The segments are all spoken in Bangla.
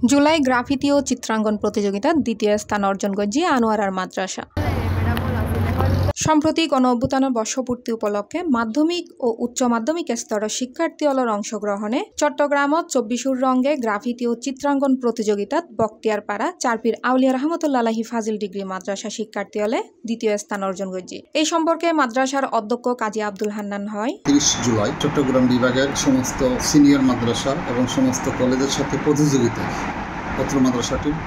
জুলাই গ্রাফিতি ও চিত্রাঙ্কন প্রতিযোগিতা দ্বিতীয় স্থান অর্জন করেছে আনোয়ারার মাদ্রাসা। সম্প্রতি গণঅভ্যুত্থানের বর্ষপূর্তি উপলক্ষে মাধ্যমিক ও উচ্চ মাধ্যমিক স্তরের শিক্ষার্থীদের অংশগ্রহণে চট্টগ্রামত 24 রঙে গ্রাফিতি ও চিত্রাঙ্কন প্রতিযোগিতাত বক্তিয়ারপাড়া চারপির আউলিয়া রহমতুল্লাহি ফাজিল ডিগ্রি মাদ্রাসা শিক্ষার্থীলে দ্বিতীয় স্থান অর্জন করেছে। এই সম্পর্কে মাদ্রাসার অধ্যক্ষ কাজী আব্দুল হান্নান হয় 30 জুলাই চট্টগ্রাম বিভাগের সমস্ত সিনিয়র মাদ্রাসা এবং সমস্ত কলেজের সাথে প্রতিযোগিতায় পত্র মাদ্রাসাটির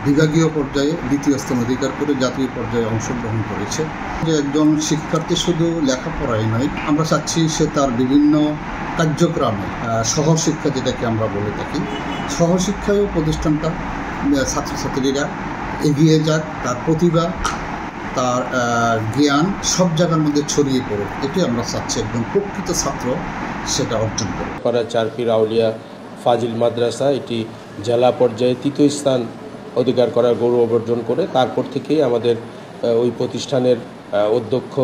বিভাগীয় পর্যায়ে দ্বিতীয় স্থান অধিকার করে জাতীয় পর্যায়ে অংশগ্রহণ করেছে। যে একজন শিক্ষার্থী শুধু লেখাপড়াই নয়, আমরা চাচ্ছি সে তার বিভিন্ন কার্যক্রমে সহশিক্ষা, যেটাকে আমরা বলে থাকি, সহশিক্ষায়ও প্রতিষ্ঠানটা ছাত্রছাত্রীরা এগিয়ে যাক, তার প্রতিভা তার জ্ঞান সব জায়গার মধ্যে ছড়িয়ে পড়ুক, এটি আমরা চাচ্ছি একজন প্রকৃত ছাত্র সেটা অর্জন করে। চারপির আউলিয়া ফাজিল মাদ্রাসা এটি জেলা পর্যায়ে তৃতীয় স্থান অধিকার করার গৌরব অর্জন করে তারপর থেকেই আমাদের ওই প্রতিষ্ঠানের অধ্যক্ষ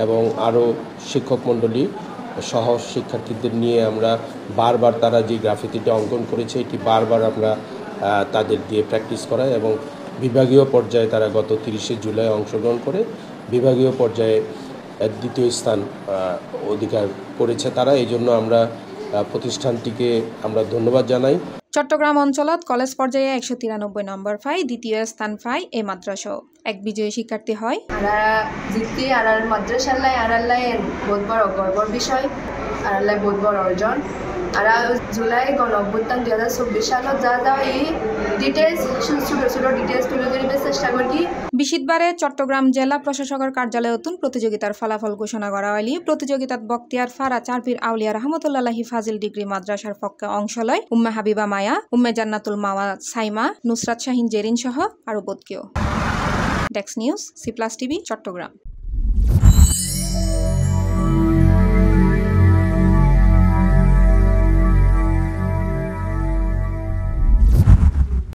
এবং আরও শিক্ষক মণ্ডলী সহ শিক্ষার্থীদের নিয়ে আমরা বারবার তারা যে গ্রাফিতিটা অঙ্কন করেছে এটি বারবার আমরা তাদের দিয়ে প্র্যাকটিস করাই এবং বিভাগীয় পর্যায়ে তারা গত 30শে জুলাই অংশগ্রহণ করে বিভাগীয় পর্যায়ে দ্বিতীয় স্থান অধিকার করেছে তারা। এই জন্য আমরা প্রতিষ্ঠানটিকে আমরা ধন্যবাদ জানাই। চট্টগ্রাম অঞ্চলত কলেজ পর্যায়ে 193 নম্বর পাই, দ্বিতীয় স্থান পাই এই মাদ্রাসা। এক বিজয়ী শিক্ষার্থী হয় জিততে আর মাদ্রাসাল্লাই আরাল্লাই বহুত বড় গর্বর বিষয়, আরাল্লাই বহুত বড় অর্জন। আর জুলাই গণঅভ্যুত্থান 2024 সালত যা যা এই ডিটেলস ছোট ছোট ডিটেলস তুলে ধরিবার চেষ্টা করি। বিশিতবারে চট্টগ্রাম জেলা প্রশাসকের কার্যালয়তুন প্রতিযোগিতার ফলাফল ঘোষণা করা হইলি প্রতিযোগিতাত বক্তিয়ারপাড়া চারপির আউলিয়া রহমতুল্লাহি ফাজিল ডিগ্রি মাদ্রাসার পক্ষে অংশ লয় উম্মে হাবিবা মায়া, উম্মে জান্নাতুল মাওয়া সাইমা, নুসরাত শাহিন জেরিন সহ আরো বোধকেও। ডেক্স নিউজ, C+ TV, চট্টগ্রাম।